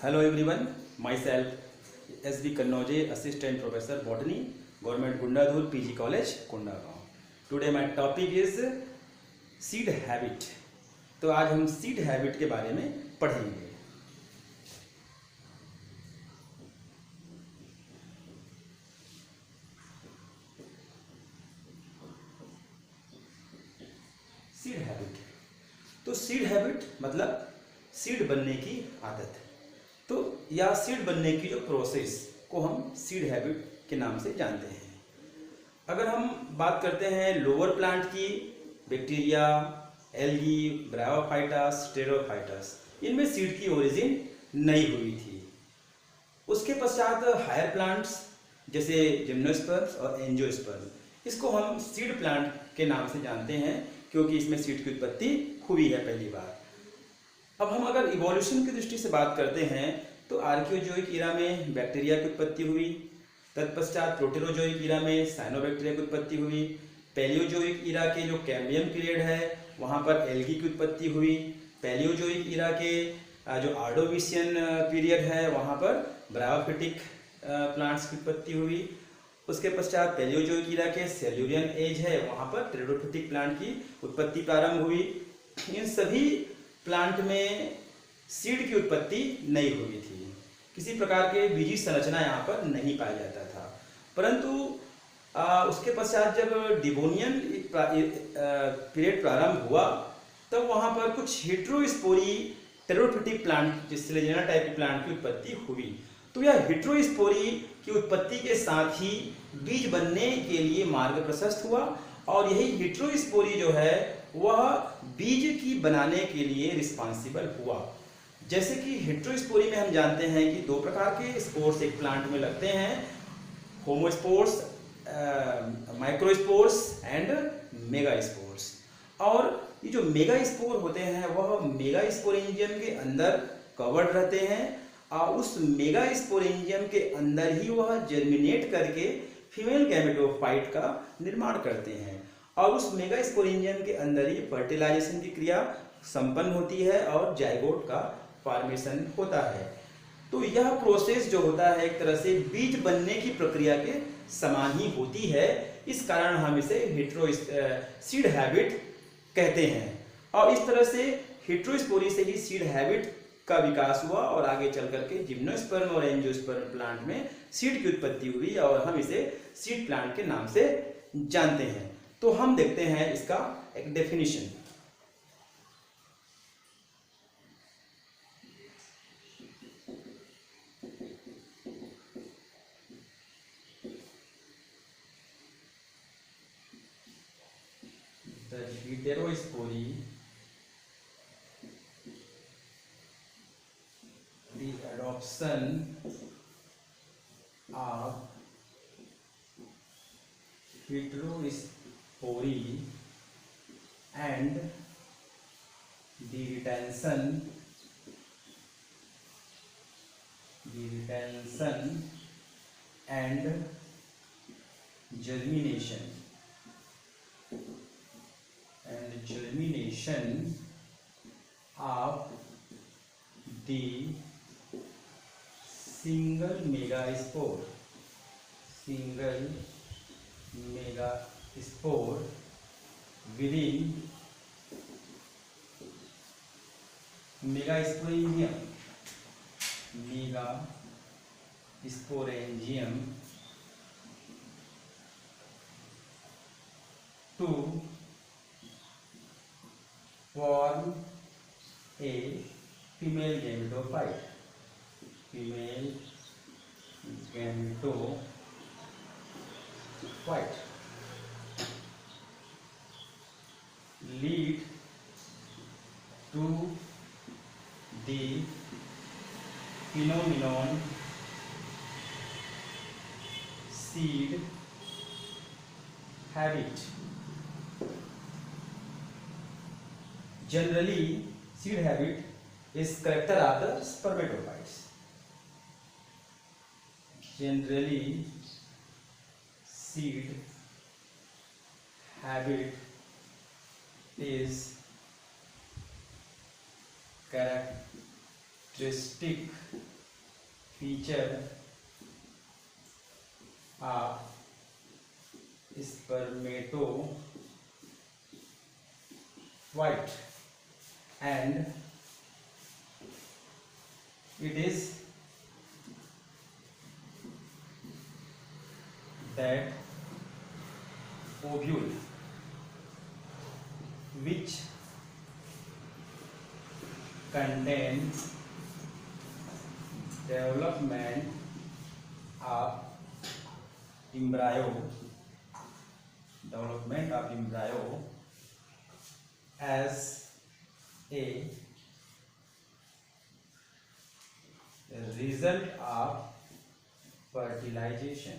Hello everyone, myself S.B. Kannoje, Assistant Professor Botany, Government Gundadhur PG College, Kondagaon. Today my topic is seed habit. तो आज हम seed habit के बारे में पढ़ेंगे। सीड हैबिट, तो सीड हैबिट मतलब सीड बनने की आदत। तो या सीड बनने की जो प्रोसेस को हम सीड हैबिट के नाम से जानते हैं। अगर हम बात करते हैं लोअर प्लांट की, बैक्टीरिया, एल्गी, ब्रायोफाइटस, स्टेरोफाइटस, इनमें सीड की ओरिजिन नहीं हुई थी। उसके पश्चात हायर प्लांट्स जैसे जिम्नोस्पर्म्स और एंजियोस्पर्म, इसको हम सीड प्लांट के नाम से जानते हैं क्योंकि इसमें सीड की उत्पत्ति हुई है पहली बार। अब हम अगर इवोल्यूशन की दृष्टि से बात करते हैं तो आर्कियोजोइक ईरा में बैक्टीरिया की उत्पत्ति हुई, तत्पश्चात प्रोटेरोजोइक ईरा में साइनोबैक्टीरिया की उत्पत्ति हुई, पैलियोजोइक ईरा के जो कैम्बियम पीरियड है वहाँ पर एल्गी की उत्पत्ति हुई, पैलियोजोइक ईरा के जो आर्डोविशियन पीरियड है वहाँ पर ब्रायोफिटिक प्लांट्स की उत्पत्ति हुई। उसके पश्चात पैलियोजोइक ईरा के सेल्यूरियन एज है वहाँ पर टेरिडोफिटिक प्लांट की उत्पत्ति प्रारंभ हुई। इन सभी प्लांट में सीड की उत्पत्ति नहीं हुई थी, किसी प्रकार के बीजी संरचना यहाँ पर नहीं पाया जाता था। परंतु उसके पश्चात जब डिवोनियन पीरियड प्रारंभ हुआ तब वहाँ पर कुछ हेट्रोस्पोरी टेरिडोफिटिक प्लांट, जिस सिलेजिना टाइप की प्लांट की उत्पत्ति हुई। तो यह हेट्रोस्पोरी की उत्पत्ति के साथ ही बीज बनने के लिए मार्ग प्रशस्त हुआ और यही हेट्रोस्पोरी जो है वह बीज की बनाने के लिए रिस्पॉन्सिबल हुआ। जैसे कि हेट्रोस्पोरी में हम जानते हैं कि दो प्रकार के स्पोर्स एक प्लांट में लगते हैं, होमोस्पोर्स, माइक्रोस्पोर्स एंड मेगास्पोर्स। और ये जो मेगास्पोर होते हैं वह मेगास्पोरेंजियम के अंदर कवर्ड रहते हैं और उस मेगास्पोरेंजियम के अंदर ही वह जर्मिनेट करके फीमेल गैमेटोफाइट का निर्माण करते हैं और उस मेगास्पोरेंजियम के अंदर ही फर्टिलाइजेशन की क्रिया संपन्न होती है और जाइगोट का फॉर्मेशन होता है। तो यह प्रोसेस जो होता है एक तरह से बीज बनने की प्रक्रिया के समान ही होती है, इस कारण हम इसे सीड हैबिट कहते हैं। और इस तरह से हेट्रोस्पोरी से ही सीड हैबिट का विकास हुआ और आगे चल करके जिम्नोस्पर्म और एंजियोस्पर्म प्लांट में सीड की उत्पत्ति हुई और हम इसे सीड प्लांट के नाम से जानते हैं। तो हम देखते हैं इसका एक definition. The heterospory, the adoption of heterospory and the retention and germination of the single megaspore within megasporangium to form a female gametophyte, lead to the phenomenon seed habit. Generally, seed habit is character of the spermatocytes. Generally, seed habit is characteristic feature of spermatozoite and it is that ovule which contains development of embryo as a result of fertilization.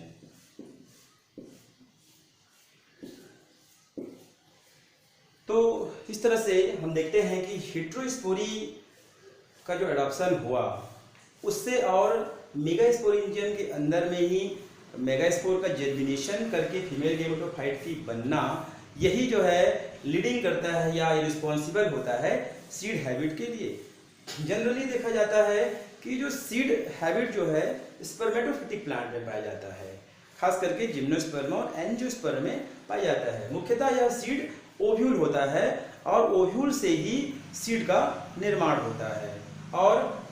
तो इस तरह से हम देखते हैं कि heterospory का जो एडॉप्शन हुआ उससे और मेगास्पोरेंजियम के अंदर में ही मेगास्पोर का जर्मिनेशन करके फीमेल गेमेटोफाइट की बनना, यही जो है लीडिंग करता है या रिस्पॉन्सिबल होता है सीड हैबिट के लिए। जनरली देखा जाता है कि जो सीड हैबिट जो है स्पर्मेटोफिटिक प्लांट में पाया जाता है, खास करके जिम्नोस्पर्म और एंजियोस्पर्म में पाया जाता है। मुख्यतः यह सीड ओव्यूल होता है और ओव्यूल से ही सीड का निर्माण होता है और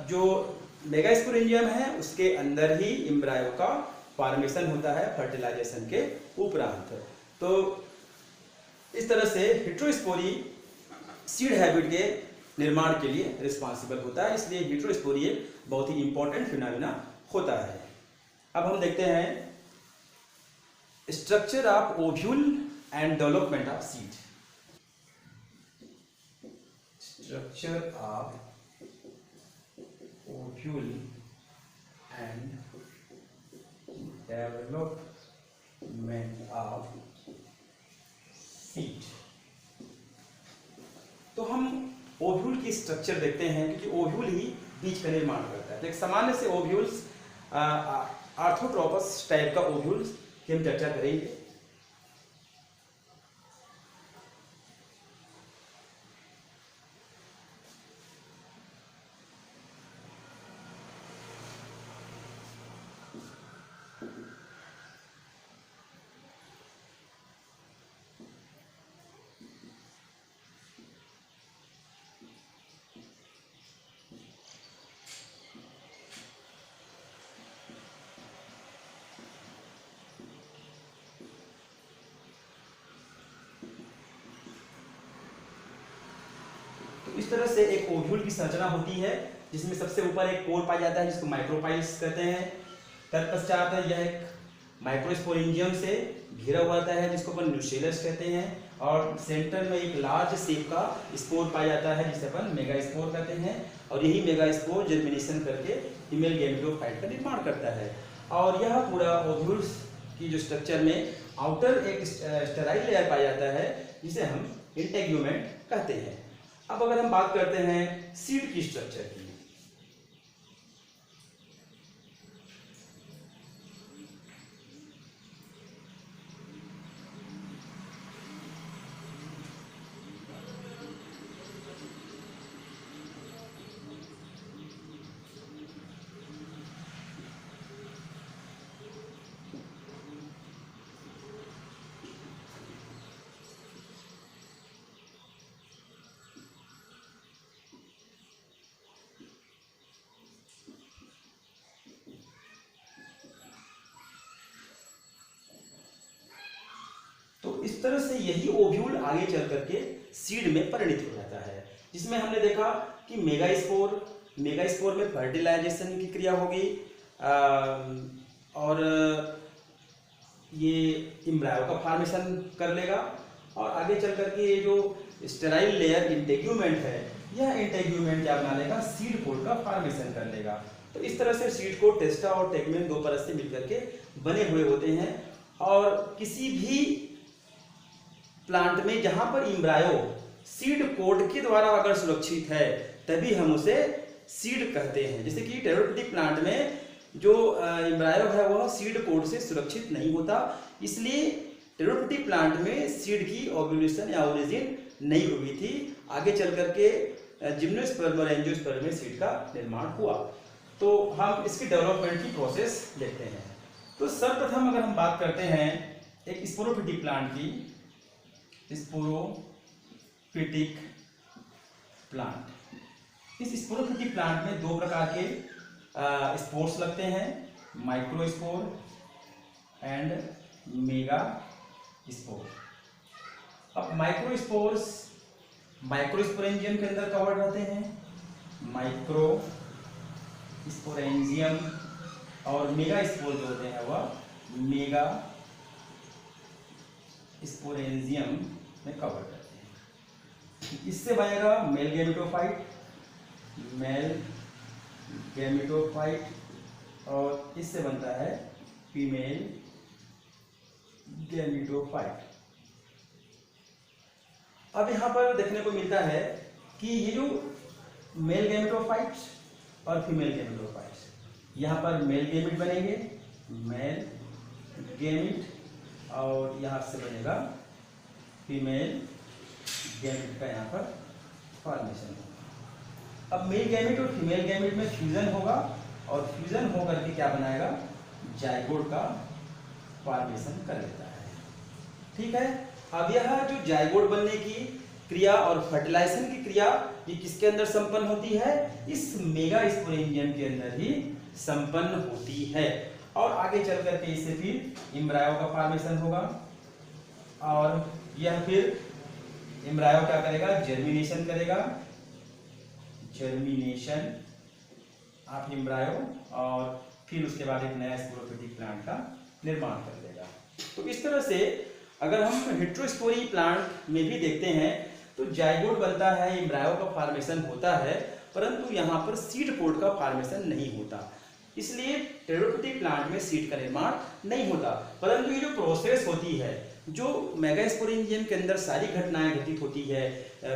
जो मेगास्पोरेंजियम है उसके अंदर ही एम्ब्रायो का फॉर्मेशन होता है फर्टिलाइजेशन के उपरांत। तो इस तरह से हेटेरोस्पोरी सीड हैबिट के निर्माण के लिए रिस्पॉन्सिबल होता है, इसलिए हेटेरोस्पोरी एक बहुत ही इंपॉर्टेंट फिनोमिना होता है। अब हम देखते हैं structure of ovule and development of seed. Structure of ovule and development of seed। तो हम ओव्यूल की स्ट्रक्चर देखते हैं क्योंकि ओव्यूल ही बीज का निर्माण करता है। तो एक सामान्य से ओव्यूल्स आर्थोट्रोपस टाइप का ओव्यूल्स की हम चर्चा करेंगे। इस तरह से एक ओव्यूल की संरचना होती है जिसमें सबसे ऊपर एक कोर पाया जाता है जिसको माइक्रोपाइल्स कहते हैं। तत्पश्चात यह एक माइक्रोस्पोरेंजियम से घिरा हुआ होता है जिसको अपन न्यूसेलस कहते हैं और सेंटर में एक लार्ज शेप का स्पोर पाया जाता है जिसे अपन मेगास्पोर कहते हैं और यही मेगास्पोर जर्मिनेशन करके फीमेल गेमेटोफाइट का निर्माण करता है। और यह पूरा ओव्यूल की जो स्ट्रक्चर में आउटर एक स्टेराइल लेयर पाया जाता है जिसे हम इंटेग्यूमेंट कहते हैं। अब अगर हम बात करते हैं सीड की स्ट्रक्चर की, तो इस तरह से यही ओव्यूल आगे चल करके सीड में परिणत हो जाता है, जिसमें हमने देखा कि मेगास्पोर में फर्टिलाइजेशन की क्रिया होगी और ये एम्ब्रायो का फॉर्मेशन कर लेगा और आगे चल करके ये जो स्टेराइल लेयर इंटेग्यूमेंट है, यह इंटेग्यूमेंट क्या बना लेगा, सीड कोड का फॉर्मेशन कर लेगा। तो इस तरह से सीड कोड टेस्टा और टेगमेन दो परत से मिलकर के बने हुए होते हैं और किसी भी प्लांट में जहां पर एम्ब्रायो सीड कोड के द्वारा अगर सुरक्षित है तभी हम उसे सीड कहते हैं। जैसे कि टेरोफिटिक प्लांट में जो एम्ब्रायो है वह सीड कोड से सुरक्षित नहीं होता, इसलिए टेरोफिटिक प्लांट में सीड की ओव्यूलेशन या ओरिजिन नहीं हुई थी। आगे चल करके जिम्नोस्पर्म और एंजियोस्पर्म में सीड का निर्माण हुआ। तो हम इसकी डेवलपमेंट की प्रोसेस देखते हैं। तो सर्वप्रथम अगर हम बात करते हैं एक स्पोरोफिटिक प्लांट की, स्पोरोफिटिक प्लांट, इस स्पोरोफिटिक प्लांट में दो प्रकार के स्पोर्स लगते हैं, माइक्रोस्पोर एंड मेगा स्पोर। अब माइक्रोस्पोरेंजियम के अंदर कवर्ड रहते हैं, माइक्रोस्पोरेंजियम, और मेगा स्पोर जो होते हैं वह मेगा स्पोरेंजियम में कवर्ड रहते हैं। इससे बनेगा मेल गैमेटोफाइट, और इससे बनता है फीमेल गैमेटोफाइट। अब यहाँ पर देखने को मिलता है कि ये जो मेल गैमेटोफाइट और फीमेल गैमेटोफाइट, यहाँ पर मेल गैमेट बनेंगे, मेल गैमेट, और यहाँ से बनेगा फीमेल गैमेट का यहाँ पर फॉर्मेशन होगा। अब मेल गैमेट और फीमेल गैमेट में फ्यूजन होगा, और फ्यूजन होकर के क्या बनाएगा, जाइगोट का फॉर्मेशन कर लेता है। ठीक है। अब यह जो जाइगोट बनने की क्रिया और फर्टिलाइजेशन की क्रिया ये किसके अंदर संपन्न होती है, इस मेगा स्पोरेंजियम के अंदर ही संपन्न होती है। और आगे चल करके इससे फिर एम्ब्रायो का फॉर्मेशन होगा, और यह फिर एम्ब्रायो क्या करेगा, जर्मिनेशन करेगा, जर्मिनेशन ऑफ एम्ब्रायो, और फिर उसके बाद एक नया स्पोरोफिटिक प्लांट का निर्माण कर देगा। तो इस तरह से अगर हम हेटेरोस्पोरी प्लांट में भी देखते हैं तो जाइगोट बनता है, एम्ब्रायो का फॉर्मेशन होता है, परंतु यहाँ पर सीड पोड का फॉर्मेशन नहीं होता। इसलिए टेरोफिटिक प्लांट में सीड का निर्माण नहीं होता, परंतु ये जो प्रोसेस होती है, जो मेगास्पोरेंजियम के अंदर सारी घटनाएं घटित होती है,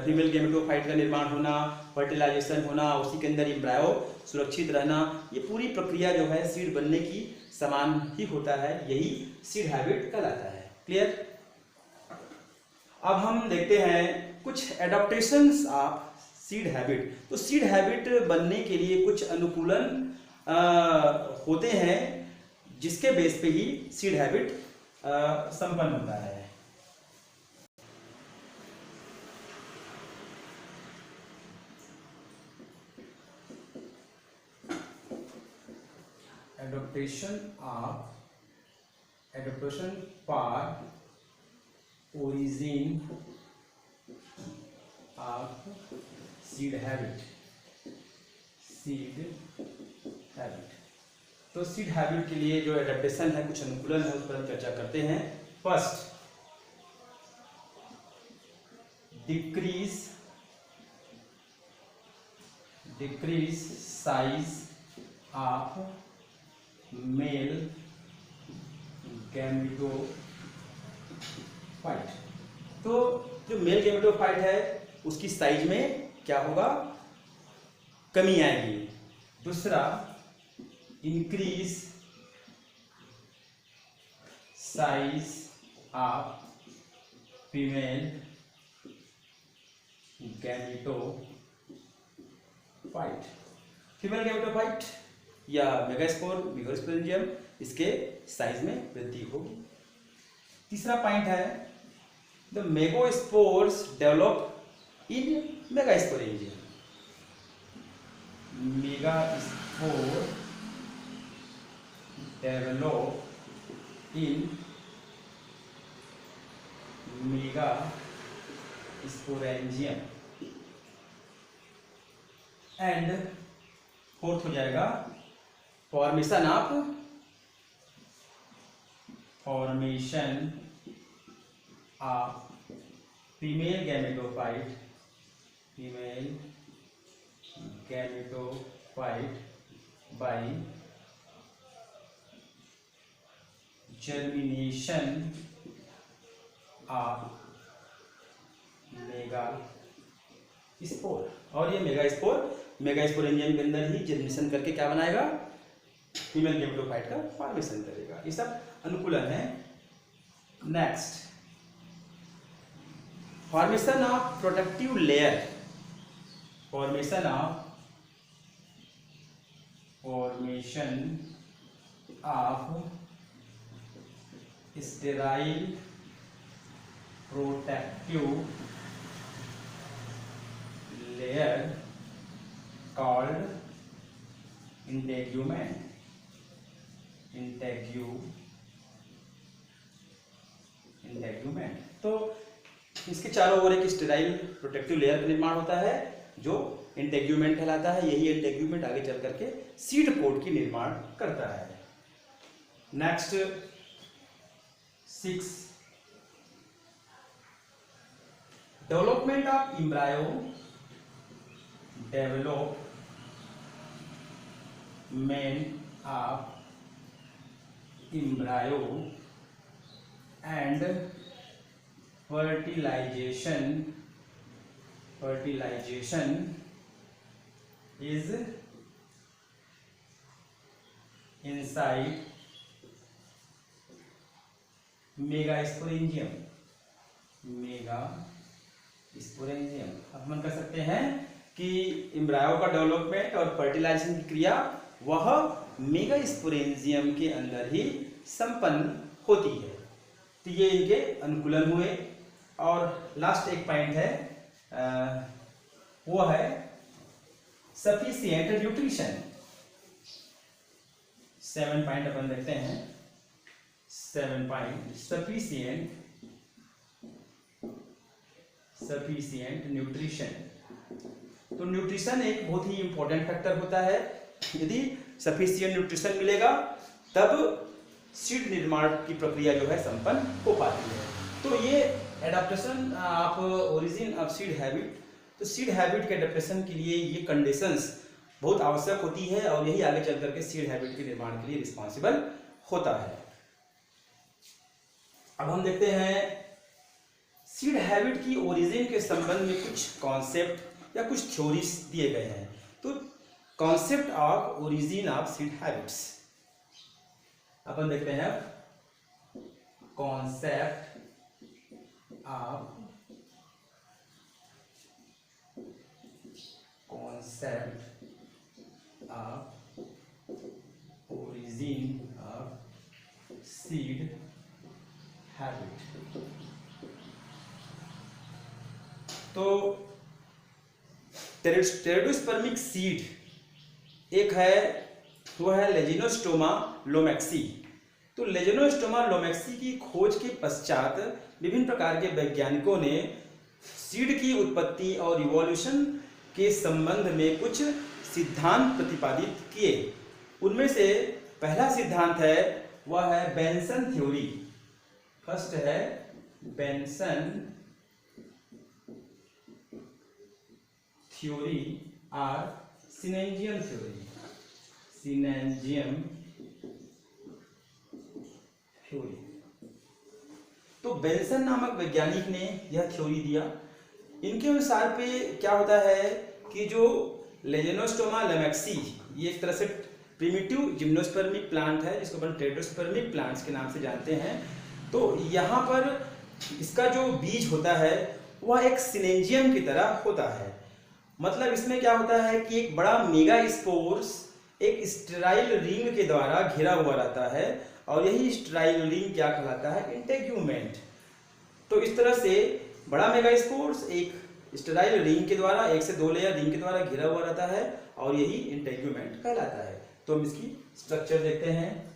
फीमेल गैमेटोफाइट का निर्माण होना, फर्टिलाइजेशन होना, उसी के अंदर एम्ब्रायो सुरक्षित रहना, ये पूरी प्रक्रिया जो है सीड बनने की समान ही होता है, यही सीड हैबिट कहलाता है। क्लियर। अब हम देखते हैं कुछ एडाप्टेशंस ऑफ सीड हैबिट। तो सीड हैबिट बनने के लिए कुछ अनुकूलन होते हैं, जिसके बेस पे ही सीड हैबिट संपन्न होता है। Adaptation for origin of seed habit। तो सीड हैबिट के लिए जो एडेप्टेशन है, कुछ अनुकूलन है, उस पर हम चर्चा करते हैं। First, decrease size of male gametophyte. तो जो मेल गैमेटोफाइट है उसकी साइज में क्या होगा, कमी आएगी। दूसरा, increase size of female gametophyte. Female gametophyte या मेगास्पोरेंजियम, इसके साइज में वृद्धि होगी। तीसरा पॉइंट है, the megaspores develop in megasporangium. Megaspore develop in megasporangium. And fourth हो जाएगा, formation of female gametophyte by germination of megaspore. और ये मेगास्पोरेंजियम के अंदर ही जर्मिनेशन करके क्या बनाएगा, फीमेल गैमेटोफाइट का फॉर्मेशन करेगा। ये सब अनुकूलन है। Next, formation of protective layer. Formation of formation of sterile protective layer called integument. Integument. तो इसके चारों ओर एक स्टेराइल प्रोटेक्टिव लेयर का निर्माण होता है जो इंटेग्यूमेंट कहलाता है। यही इंटेग्यूमेंट आगे चल करके सीड पोड की निर्माण करता है। Next 6, development of embryo. Development of embryo and fertilization is inside megasporangium। अब हम कर सकते हैं कि एम्ब्रायो का डेवलपमेंट और फर्टिलाइजेशन की क्रिया वह मेगास्पोरेंजियम के अंदर ही संपन्न होती है। तो ये इनके अनुकूलन हुए। और लास्ट एक पॉइंट है, वो है सफिशिएंट न्यूट्रिशन। 7 पॉइंट अपन देखते हैं। 7 पॉइंट सफिशिएंट न्यूट्रिशन। तो न्यूट्रिशन एक बहुत ही इंपॉर्टेंट फैक्टर होता है। यदि सफिशिएंट न्यूट्रिशन मिलेगा तब सीड निर्माण की प्रक्रिया जो है संपन्न हो पाती है। तो ये adaptation of origin of seed habit, तो सीड हैबिट के एडाप्टेशन के लिए ये कंडीशंस बहुत आवश्यक होती है और यही आगे चल करके सीड हैबिट के निर्माण के लिए रिस्पॉन्सिबल होता है। अब हम देखते हैं सीड हैबिट की ओरिजिन के संबंध में कुछ कॉन्सेप्ट या कुछ थ्योरीज दिए गए हैं। तो concept of origin of seed habits अपन देखते हैं। Concept of origin of seed habit. तो टेरेडोस्पर्मिक सीड एक है, वो है लेजिनोस्टोमा लोमैक्सी। तो लेजिनोस्टोमा लोमैक्सी की खोज के पश्चात विभिन्न प्रकार के वैज्ञानिकों ने सीड की उत्पत्ति और इवोल्यूशन के संबंध में कुछ सिद्धांत प्रतिपादित किए। उनमें से पहला सिद्धांत है वह है बेंसन थ्योरी। फर्स्ट है बेंसन थ्योरी और सिनेंजियम थ्योरी। तो बेंसन नामक वैज्ञानिक ने यह थ्योरी दिया। इनके अनुसार पे क्या होता है कि जो लेजिनोस्टोमा लोमैक्सी ये एक तरह से प्रिमिटिव जिम्नोस्पर्मिक प्लांट है जिसको अपन टेरेडोस्पर्मिक प्लांट्स के नाम से जानते हैं। तो यहाँ पर इसका जो बीज होता है वह एक सिनेंजियम की तरह होता है। मतलब इसमें क्या होता है कि एक बड़ा मेगा स्पोर्स एक स्टेराइल रिंग के द्वारा घिरा हुआ रहता है और यही स्टेराइल रिंग क्या कहलाता है, इंटेग्यूमेंट। तो इस तरह से बड़ा मेगास्पोर्स एक स्टेराइल रिंग के द्वारा, 1 से 2 लेयर रिंग के द्वारा घिरा हुआ रहता है और यही इंटेग्यूमेंट कहलाता है। तो हम इसकी स्ट्रक्चर देखते हैं।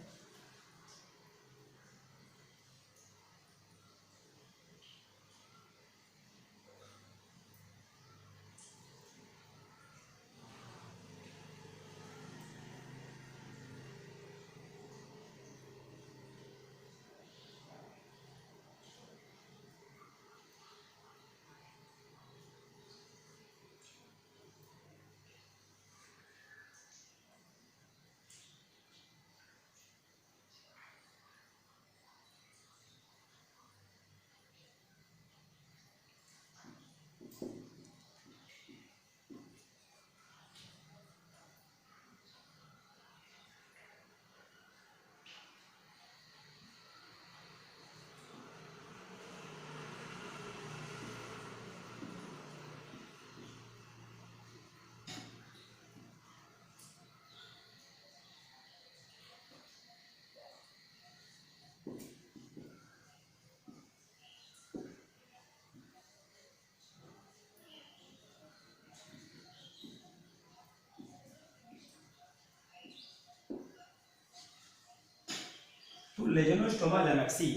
लेजेनोस्टोमा लैमेक्सी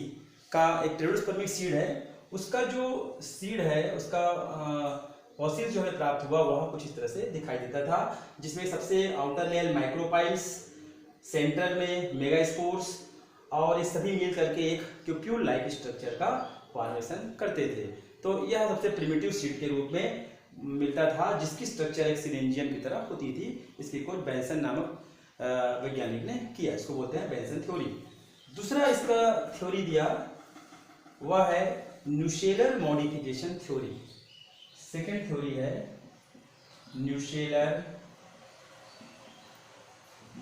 का एक टेरोडोस्पर्मिक सीड है, उसका जो सीड है उसका फॉसिल जो है प्राप्त हुआ वह कुछ इस तरह से दिखाई देता था, जिसमें सबसे आउटर लेयर माइक्रोपाइल्स, सेंटर में मेगास्पोर्स और ये सभी मिल करके एक क्यूप्यूल लाइक स्ट्रक्चर का फॉर्मेशन करते थे। तो यह सबसे प्रिमिटिव सीड के रूप में मिलता था, जिसकी स्ट्रक्चर एक सिरेंजियम की तरह होती थी। इसकी खोज बेंसन नामक वैज्ञानिक ने किया, इसको बोलते हैं बेंसन थ्योरी। दूसरा इसका थ्योरी दिया वह है न्यूशेलर मॉडिफिकेशन थ्योरी। सेकेंड थ्योरी है न्यूशेलर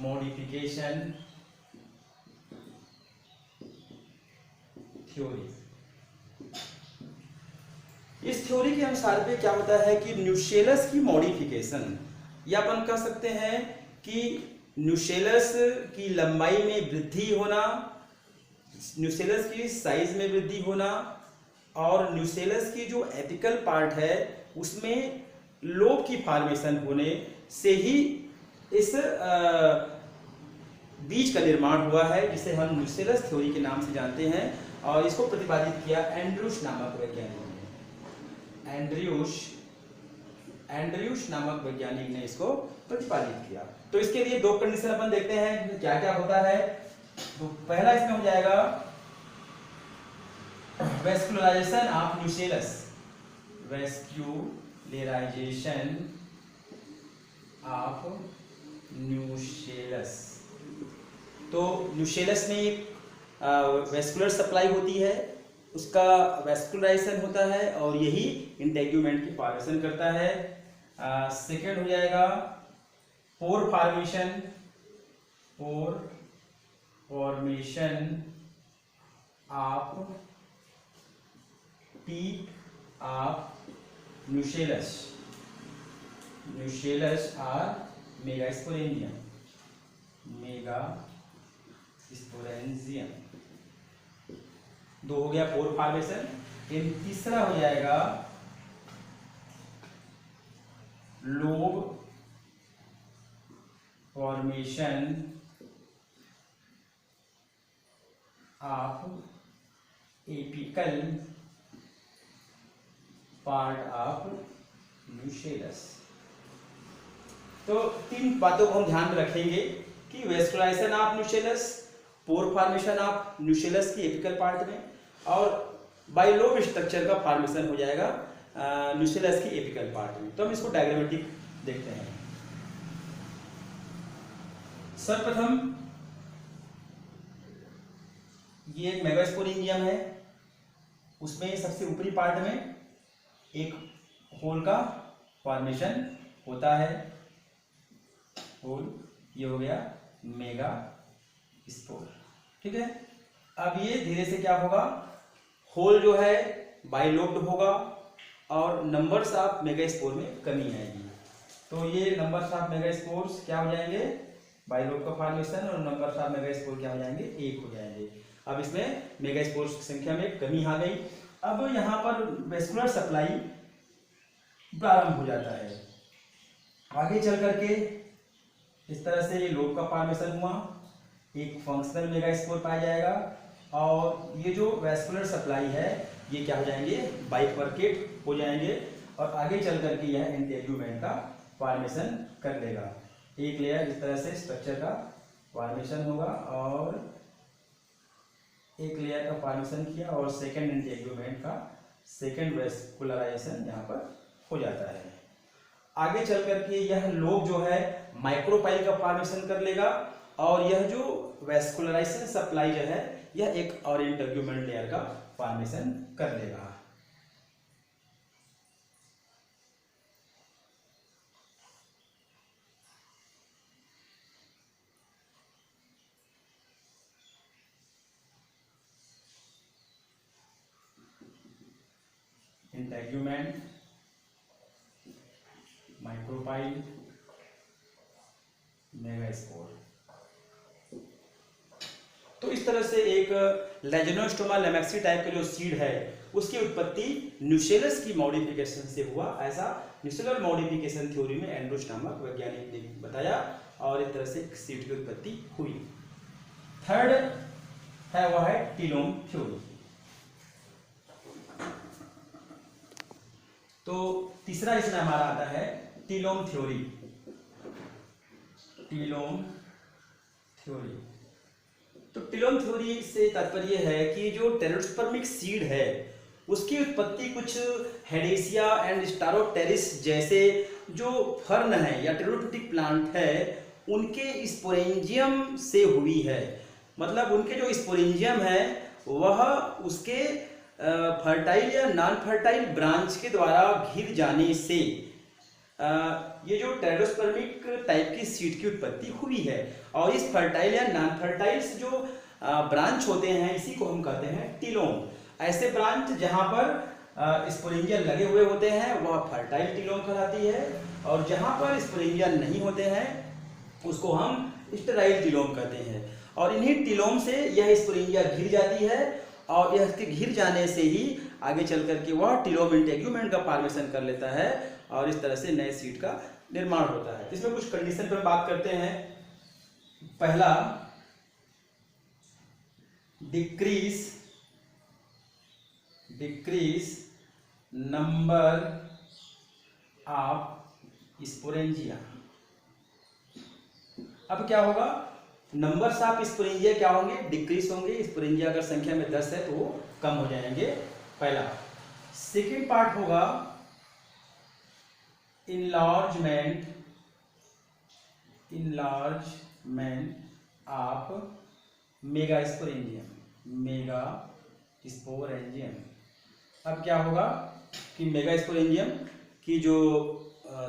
मॉडिफिकेशन थ्योरी। इस थ्योरी के अनुसार पे क्या होता है कि न्यूशेलस की मॉडिफिकेशन, या अपन कह सकते हैं कि न्यूशेलस की लंबाई में वृद्धि होना, न्यूशेलस की साइज में वृद्धि होना और न्यूशेलस की जो एपिकल पार्ट है उसमें लोब की फॉर्मेशन होने से ही इस बीज का निर्माण हुआ है, जिसे हम न्यूशेलस थ्योरी के नाम से जानते हैं। और इसको प्रतिपादित किया एंड्रयूस नामक वैज्ञानिक ने। एंड्रयूस नामक वैज्ञानिक ने इसको प्रतिपादित किया। तो इसके लिए दो कंडीशन अपन देखते हैं क्या क्या होता है। तो पहला इसमें हो जाएगा vascularisation of न्यूशेलस, vascularisation of nucellus. तो न्यूशेलस में एक वेस्कुलर सप्लाई होती है, उसका वेस्कुलराइजेशन होता है और यही इंटेग्यूमेंट की फॉर्मेशन करता है। सेकेंड हो जाएगा pore formation, pore formation of peak of nucellus, nucellus or megasporangium, megasporangium. दो हो गया पोर फॉर्मेशन। तीसरा हो जाएगा lobe formation of apical part of nucellus. तो तीन बातों को हम ध्यान में रखेंगे कि vascularization of nucellus, pore formation of nucellus की एपिकल पार्ट में, और बाइलोब स्ट्रक्चर का फॉर्मेशन हो जाएगा न्यूशेलस की एपिकल पार्ट में। तो हम इसको डायग्रामेटिक देखते हैं। सर्वप्रथम ये एक मेगास्पोरेंजियम है, उसमें सबसे ऊपरी पार्ट में एक होल का फॉर्मेशन होता है, होल, ये हो गया मेगा स्पोर। ठीक है। अब ये धीरे से क्या होगा, होल जो है बाइलोब्ड होगा और नंबर्स ऑफ मेगास्पोर में कमी आएगी। तो ये नंबर्स ऑफ मेगास्पोर्स क्या हो जाएंगे, बाइलोब का फॉर्मेशन, और नंबर्स ऑफ मेगास्पोर क्या हो जाएंगे, 1 हो जाएंगे। अब इसमें मेगास्पोर्स की संख्या में कमी आ गई। अब यहाँ पर वेस्कुलर सप्लाई प्रारंभ हो जाता है। आगे चल करके इस तरह से ये लोब का फॉर्मेशन हुआ, एक फंक्शनल मेगास्पोर पाया जाएगा, और ये जो वेस्कुलर सप्लाई है ये क्या हो जाएंगे, बाइफर्केट हो जाएंगे, और आगे चल करके यह इंटेग्यूमेंट का फॉर्मेशन कर लेगा। एक लेयर इस तरह से स्ट्रक्चर का फॉर्मेशन होगा और एक लेयर का फॉर्मेशन किया, और सेकंड इंटेग्यूमेंट का सेकंड वेस्कुलराइजेशन यहाँ पर हो जाता है। आगे चल करके यह लोब जो है माइक्रोपाइल का फॉर्मेशन कर लेगा, और यह जो वेस्कुलराइजेशन सप्लाई जो है यह एक और इंटेग्यूमेंट लेयर का फॉर्मेशन कर लेगा। Integument, micropyle, megaspore. तो इस तरह से एक लेजेनोस्टोमा लैमेक्सी टाइप का जो सीड है उसकी उत्पत्ति न्यूशेलस की मॉडिफिकेशन से हुआ, ऐसा न्यूशेलर मॉडिफिकेशन थ्योरी में एंड्रयूस नामक वैज्ञानिक ने बताया, और इस तरह से सीड की उत्पत्ति हुई। थर्ड है वह है टीलोम थ्योरी। तो तीसरा इसमें हमारा आता है टीलोम थ्योरी। टीलोम थ्योरी, तो टीलोम थ्योरी से तात्पर्य है कि जो टेरोस्पर्मिक सीड है उसकी उत्पत्ति कुछ हेडेसिया एंड स्टारोटेरिस जैसे जो फर्न है या टेरोफिटिक प्लांट है उनके स्पोरेंजियम से हुई है। मतलब उनके जो स्पोरेंजियम है वह उसके फर्टाइल या नॉन फर्टाइल ब्रांच के द्वारा घिर जाने से ये जो टेरोस्पर्मिक टाइप की सीड की उत्पत्ति हुई है। और इस फर्टाइल या नॉन फर्टाइल्स जो ब्रांच होते हैं इसी को हम कहते हैं टीलोम। ऐसे ब्रांच जहां पर स्पोरेंजियम लगे हुए होते हैं वह फर्टाइल टीलोम कहलाती है, और जहां पर स्पोरेंजियम नहीं होते हैं उसको हम स्टेराइल टीलोम कहते हैं। और इन्हीं टीलोम से यह स्पोरेंजिया घिर जाती है, और यह घिर जाने से ही आगे चल करके वह टीलोम इंटेग्यूमेंट का फॉर्मेशन कर लेता है, और इस तरह से नए सीड का निर्माण होता है। इसमें कुछ कंडीशन पर बात करते हैं। पहला, डिक्रीज नंबर ऑफ स्पोरेंजिया। अब क्या होगा, नंबर्स ऑफ स्पोरेंजिया क्या होंगे, डिक्रीज होंगे। स्पोरेंजिया अगर संख्या में 10 है तो वो कम हो जाएंगे, पहला। सेकेंड पार्ट होगा इनलार्जमेंट ऑफ मेगास्पोरेंजियम। अब क्या होगा कि मेगास्पोरेंजियम की जो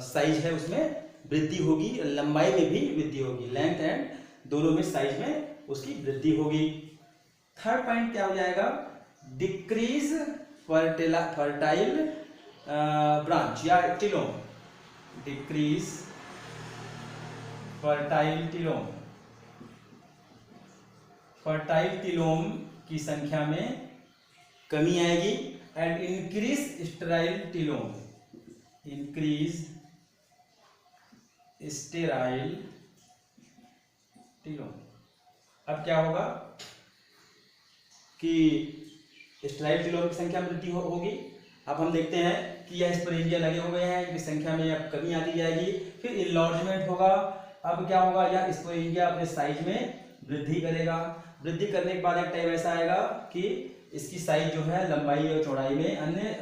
साइज है उसमें वृद्धि होगी, लंबाई में भी वृद्धि होगी, लेंथ एंड दोनों में साइज में उसकी वृद्धि होगी। थर्ड पॉइंट क्या हो जाएगा, डिक्रीज फर्टाइल ब्रांच या टीलोम। डिक्रीज फर्टाइल टीलोम की संख्या में कमी आएगी, एंड इंक्रीज स्टेराइल टीलोम। अब क्या होगा कि स्टेराइल टीलोम की संख्या में वृद्धि होगी। अब हम देखते हैं कि यह स्पोरेंजिया लगे हुए हैं, इनकी संख्या में अब कमी आती जाएगी। फिर इनलार्जमेंट होगा। अब क्या होगा, यह स्पोरेंजिया अपने साइज में वृद्धि करेगा। वृद्धि करने के बाद एक टाइम ऐसा आएगा कि इसकी साइज जो है लंबाई और चौड़ाई में अन्य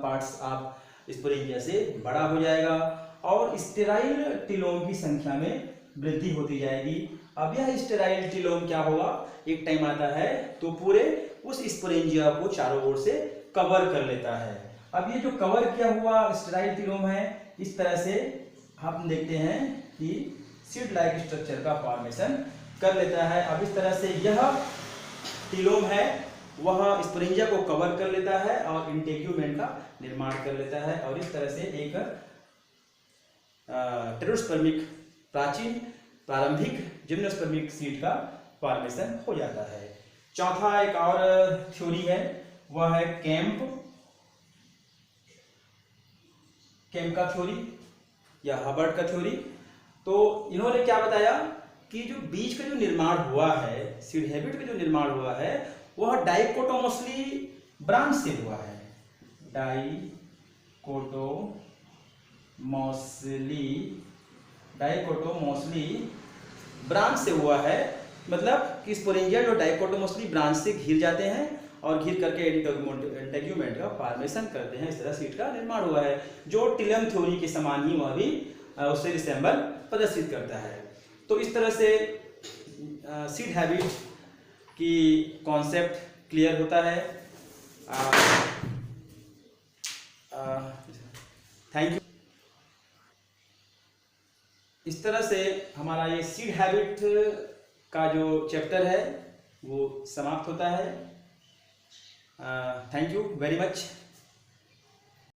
पार्ट्स ऑफ स्पोरेंजिया से बड़ा हो जाएगा, और स्टेराइल टीलोम की संख्या में वृद्धि होती जाएगी। अब यह स्टेराइल टीलोम क्या होगा, एक टाइम आता है तो पूरे उस स्पोरेंजिया को चारों ओर से कवर कर लेता है। अब ये जो कवर किया हुआ स्टेराइल टीलोम है, इस तरह से हम देखते हैं कि सीड लाइक स्ट्रक्चर का फॉर्मेशन कर लेता है। अब इस तरह से यह टीलोम है वह स्पोरेंजिया को कवर कर लेता है और इंटेग्यूमेंट का निर्माण कर लेता है, और इस तरह से एक टेरोस्पर्मिक प्रारंभिक जिम्नोस्पर्मिक सीड का फॉर्मेशन हो जाता है। चौथा एक और थ्योरी है, वह है केम्प का थ्योरी या हबर्ट का थ्योरी। तो इन्होंने क्या बताया कि जो बीज का जो निर्माण हुआ है, सीड हैबिट का जो निर्माण हुआ है, वह डाइकोटोमोसली ब्रांच से हुआ है। डाइकोटोमोसली ब्रांच से हुआ है। मतलब कि स्पोरेंजिया जो डाइकोटोमोसली ब्रांच से घिर जाते हैं और घिर करके इंटेग्यूमेंट का फॉर्मेशन करते हैं, इस तरह सीड का निर्माण हुआ है, जो टीलोम थ्योरी के समान ही वह भी उससे रिसेंबल प्रदर्शित करता है। तो इस तरह से सीड हैबिट की कॉन्सेप्ट क्लियर होता है। Thank you. इस तरह से हमारा ये सीड हैबिट का जो चैप्टर है वो समाप्त होता है। Thank you very much.